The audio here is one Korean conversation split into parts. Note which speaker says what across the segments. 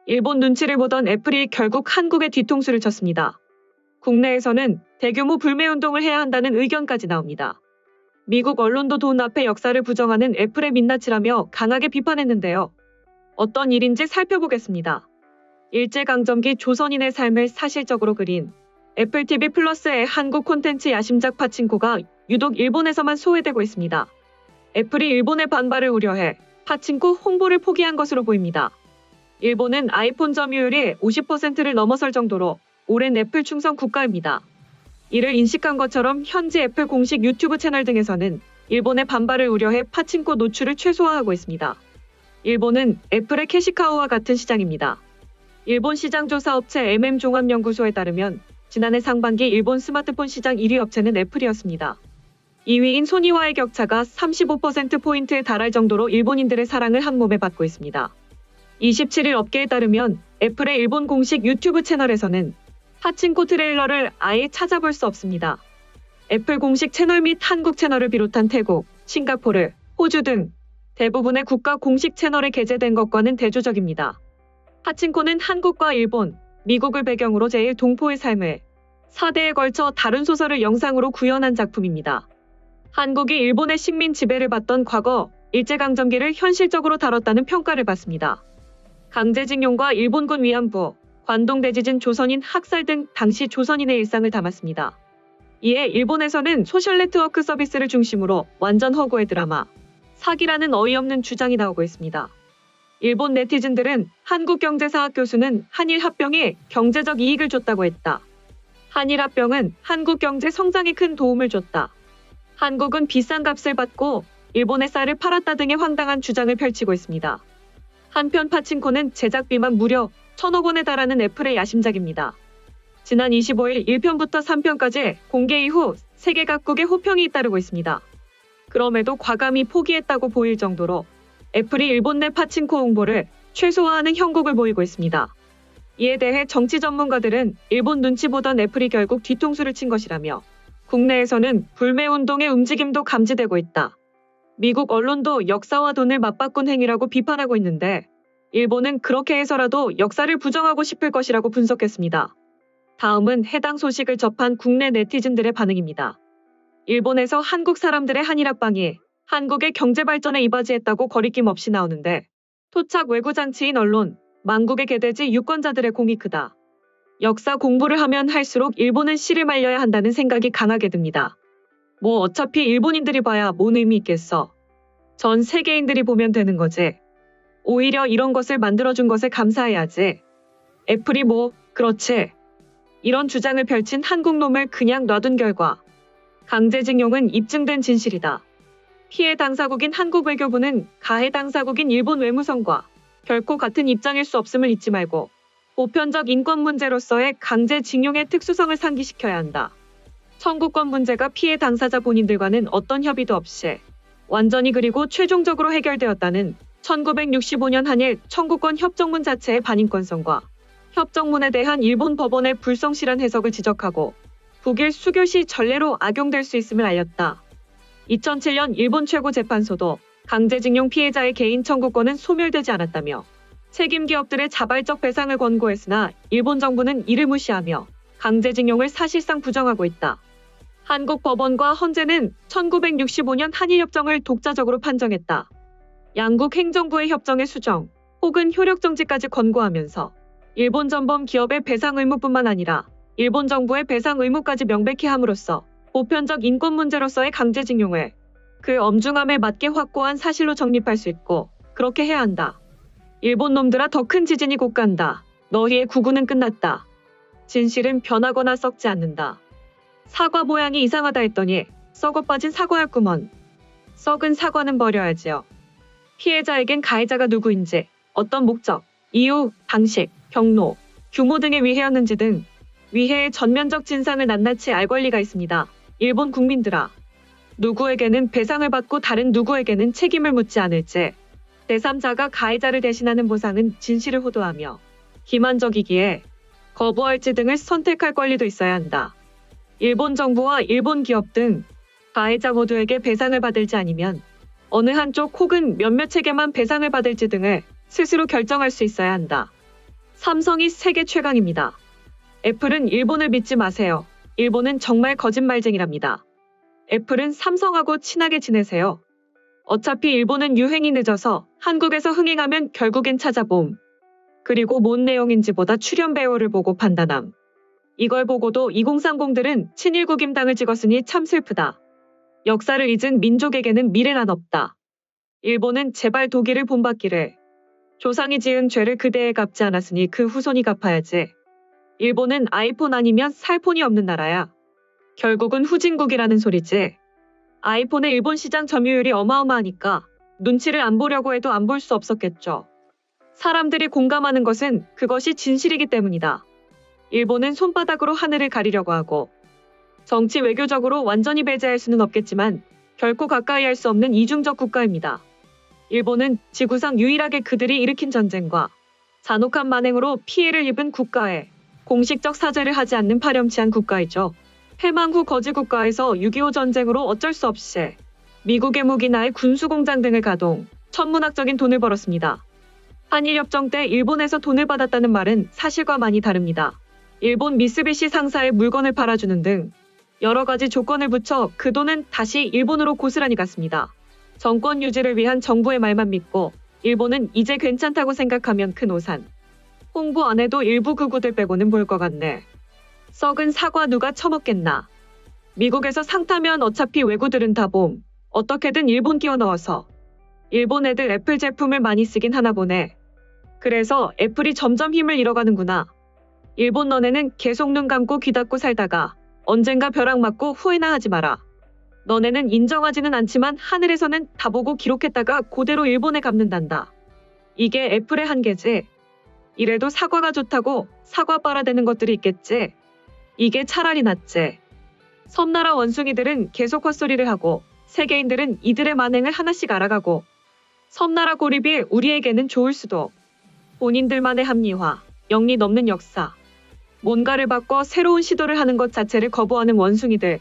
Speaker 1: 일본 눈치를 보던 애플이 결국 한국에 뒤통수를 쳤습니다. 국내에서는 대규모 불매운동을 해야 한다는 의견까지 나옵니다. 미국 언론도 돈 앞에 역사를 부정하는 애플의 민낯이라며 강하게 비판했는데요. 어떤 일인지 살펴보겠습니다. 일제강점기 조선인의 삶을 사실적으로 그린 애플 TV 플러스의 한국 콘텐츠 야심작 파친코가 유독 일본에서만 소외되고 있습니다. 애플이 일본의 반발을 우려해 파친코 홍보를 포기한 것으로 보입니다. 일본은 아이폰 점유율이 50%를 넘어설 정도로 오랜 애플 충성 국가입니다. 이를 인식한 것처럼 현지 애플 공식 유튜브 채널 등에서는 일본의 반발을 우려해 파친코 노출을 최소화하고 있습니다. 일본은 애플의 캐시카우와 같은 시장입니다. 일본 시장조사업체 MM 종합연구소에 따르면 지난해 상반기 일본 스마트폰 시장 1위 업체는 애플이었습니다. 2위인 소니와의 격차가 35%포인트에 달할 정도로 일본인들의 사랑을 한몸에 받고 있습니다. 27일 업계에 따르면 애플의 일본 공식 유튜브 채널에서는 파친코 트레일러를 아예 찾아볼 수 없습니다. 애플 공식 채널 및 한국 채널을 비롯한 태국, 싱가포르, 호주 등 대부분의 국가 공식 채널에 게재된 것과는 대조적입니다. 파친코는 한국과 일본, 미국을 배경으로 제1동포의 삶을 4대에 걸쳐 다룬 소설을 영상으로 구현한 작품입니다. 한국이 일본의 식민 지배를 받던 과거 일제강점기를 현실적으로 다뤘다는 평가를 받습니다. 강제징용과 일본군 위안부, 관동대지진 조선인 학살 등 당시 조선인의 일상을 담았습니다. 이에 일본에서는 소셜 네트워크 서비스를 중심으로 완전 허구의 드라마, 사기라는 어이없는 주장이 나오고 있습니다. 일본 네티즌들은 한국경제사학 교수는 한일 합병에 경제적 이익을 줬다고 했다. 한일 합병은 한국 경제 성장에 큰 도움을 줬다. 한국은 비싼 값을 받고 일본의 쌀을 팔았다 등의 황당한 주장을 펼치고 있습니다. 한편 파친코는 제작비만 무려 1,000억 원에 달하는 애플의 야심작입니다. 지난 25일 1편부터 3편까지 공개 이후 세계 각국의 호평이 잇따르고 있습니다. 그럼에도 과감히 포기했다고 보일 정도로 애플이 일본 내 파친코 홍보를 최소화하는 형국을 보이고 있습니다. 이에 대해 정치 전문가들은 일본 눈치 보던 애플이 결국 뒤통수를 친 것이라며 국내에서는 불매운동의 움직임도 감지되고 있다. 미국 언론도 역사와 돈을 맞바꾼 행위라고 비판하고 있는데 일본은 그렇게 해서라도 역사를 부정하고 싶을 것이라고 분석했습니다. 다음은 해당 소식을 접한 국내 네티즌들의 반응입니다. 일본에서 한국 사람들의 한일 합방이 한국의 경제 발전에 이바지했다고 거리낌 없이 나오는데 토착 외구 장치인 언론, 만국의 개돼지 유권자들의 공이 크다. 역사 공부를 하면 할수록 일본은 씨를 말려야 한다는 생각이 강하게 듭니다. 뭐 어차피 일본인들이 봐야 뭔 의미 있겠어. 전 세계인들이 보면 되는 거지. 오히려 이런 것을 만들어준 것에 감사해야지. 애플이 뭐 그렇지. 이런 주장을 펼친 한국놈을 그냥 놔둔 결과 강제징용은 입증된 진실이다. 피해 당사국인 한국 외교부는 가해 당사국인 일본 외무성과 결코 같은 입장일 수 없음을 잊지 말고 보편적 인권 문제로서의 강제징용의 특수성을 상기시켜야 한다. 청구권 문제가 피해 당사자 본인들과는 어떤 협의도 없이 완전히 그리고 최종적으로 해결되었다는 1965년 한일 청구권 협정문 자체의 반인권성과 협정문에 대한 일본 법원의 불성실한 해석을 지적하고 북일 수교시 전례로 악용될 수 있음을 알렸다. 2007년 일본 최고재판소도 강제징용 피해자의 개인 청구권은 소멸되지 않았다며 책임 기업들의 자발적 배상을 권고했으나 일본 정부는 이를 무시하며 강제징용을 사실상 부정하고 있다. 한국 법원과 헌재는 1965년 한일협정을 독자적으로 판정했다. 양국 행정부의 협정의 수정 혹은 효력 정지까지 권고하면서 일본 전범 기업의 배상 의무뿐만 아니라 일본 정부의 배상 의무까지 명백히 함으로써 보편적 인권 문제로서의 강제징용을 그 엄중함에 맞게 확고한 사실로 정립할 수 있고 그렇게 해야 한다. 일본 놈들아 더 큰 지진이 곧 간다. 너희의 구구는 끝났다. 진실은 변하거나 썩지 않는다. 사과 모양이 이상하다 했더니 썩어 빠진 사과였구먼. 썩은 사과는 버려야지요. 피해자에겐 가해자가 누구인지, 어떤 목적, 이유, 방식, 경로, 규모 등의 위해였는지 등 위해의 전면적 진상을 낱낱이 알 권리가 있습니다. 일본 국민들아. 누구에게는 배상을 받고 다른 누구에게는 책임을 묻지 않을지 제3자가 가해자를 대신하는 보상은 진실을 호도하며 기만적이기에 거부할지 등을 선택할 권리도 있어야 한다. 일본 정부와 일본 기업 등 가해자 모두에게 배상을 받을지 아니면 어느 한쪽 혹은 몇몇에게만 배상을 받을지 등을 스스로 결정할 수 있어야 한다. 삼성이 세계 최강입니다. 애플은 일본을 믿지 마세요. 일본은 정말 거짓말쟁이랍니다. 애플은 삼성하고 친하게 지내세요. 어차피 일본은 유행이 늦어서 한국에서 흥행하면 결국엔 찾아봄. 그리고 뭔 내용인지 보다 출연 배우를 보고 판단함. 이걸 보고도 2030들은 친일 국임당을 찍었으니 참 슬프다. 역사를 잊은 민족에게는 미래란 없다. 일본은 제발 독일을 본받기를. 조상이 지은 죄를 그대에 갚지 않았으니 그 후손이 갚아야지. 일본은 아이폰 아니면 살 폰이 없는 나라야. 결국은 후진국이라는 소리지. 아이폰의 일본 시장 점유율이 어마어마하니까 눈치를 안 보려고 해도 안 볼 수 없었겠죠. 사람들이 공감하는 것은 그것이 진실이기 때문이다. 일본은 손바닥으로 하늘을 가리려고 하고 정치 외교적으로 완전히 배제할 수는 없겠지만 결코 가까이 할 수 없는 이중적 국가입니다. 일본은 지구상 유일하게 그들이 일으킨 전쟁과 잔혹한 만행으로 피해를 입은 국가에 공식적 사죄를 하지 않는 파렴치한 국가이죠. 해방 후 거지 국가에서 6.25 전쟁으로 어쩔 수 없이 미국의 무기나의 군수공장 등을 가동, 천문학적인 돈을 벌었습니다. 한일협정 때 일본에서 돈을 받았다는 말은 사실과 많이 다릅니다. 일본 미쓰비시 상사에 물건을 팔아주는 등 여러 가지 조건을 붙여 그 돈은 다시 일본으로 고스란히 갔습니다. 정권 유지를 위한 정부의 말만 믿고 일본은 이제 괜찮다고 생각하면 큰 오산. 홍보 안 해도 일부 극우들 빼고는 볼 것 같네. 썩은 사과 누가 처먹겠나. 미국에서 상 타면 어차피 외구들은 다 봄. 어떻게든 일본 끼워 넣어서. 일본 애들 애플 제품을 많이 쓰긴 하나 보네. 그래서 애플이 점점 힘을 잃어가는구나. 일본 너네는 계속 눈 감고 귀 닫고 살다가 언젠가 벼락 맞고 후회나 하지 마라. 너네는 인정하지는 않지만 하늘에서는 다 보고 기록했다가 그대로 일본에 갚는단다. 이게 애플의 한계지. 이래도 사과가 좋다고 사과 빨아대는 것들이 있겠지. 이게 차라리 낫지. 섬나라 원숭이들은 계속 헛소리를 하고 세계인들은 이들의 만행을 하나씩 알아가고 섬나라 고립이 우리에게는 좋을 수도. 본인들만의 합리화, 영리 넘는 역사. 뭔가를 바꿔 새로운 시도를 하는 것 자체를 거부하는 원숭이들.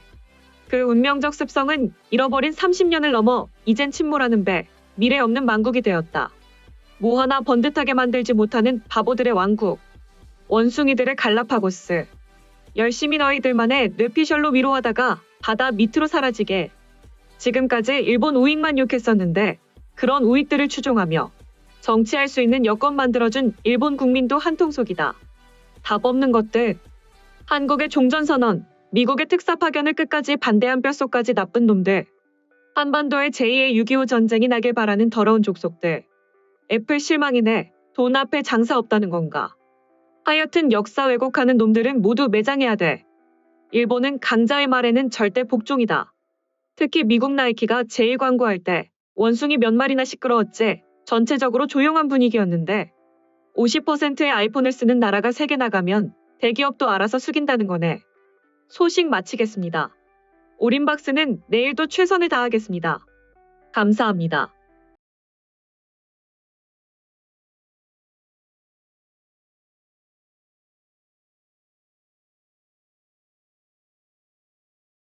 Speaker 1: 그 운명적 습성은 잃어버린 30년을 넘어 이젠 침몰하는 배, 미래 없는 망국이 되었다. 뭐 하나 번듯하게 만들지 못하는 바보들의 왕국. 원숭이들의 갈라파고스. 열심히 너희들만의 뇌피셜로 위로하다가 바다 밑으로 사라지게. 지금까지 일본 우익만 욕했었는데 그런 우익들을 추종하며 정치할 수 있는 여건 만들어준 일본 국민도 한통속이다. 답 없는 것들. 한국의 종전선언, 미국의 특사 파견을 끝까지 반대한 뼛속까지 나쁜 놈들. 한반도에 제2의 6.25 전쟁이 나길 바라는 더러운 족속들. 애플 실망이네. 돈 앞에 장사 없다는 건가. 하여튼 역사 왜곡하는 놈들은 모두 매장해야 돼. 일본은 강자의 말에는 절대 복종이다. 특히 미국 나이키가 제일 광고할 때 원숭이 몇 마리나 시끄러웠지. 전체적으로 조용한 분위기였는데 50%의 아이폰을 쓰는 나라가 3개 나가면 대기업도 알아서 숙인다는 거네. 소식 마치겠습니다. 오림박스는 내일도 최선을 다하겠습니다. 감사합니다.